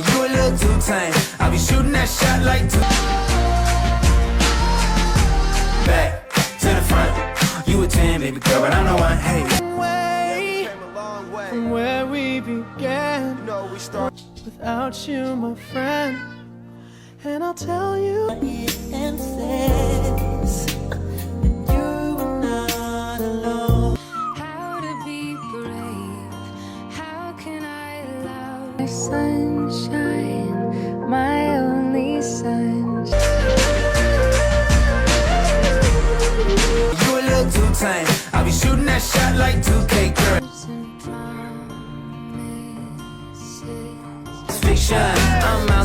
you a little too tame. I'll be shooting that shot like two. Back to the front. You a 10, baby girl, but I'm the one. Hey. Way from where we began. You know we start without you, my friend. And I'll tell you and says that you are not alone. How to be brave? How can I love? My sunshine, my only sunshine. You a little too tame. I'll be shooting that shot like 2K, girl. It's fiction. I'm out.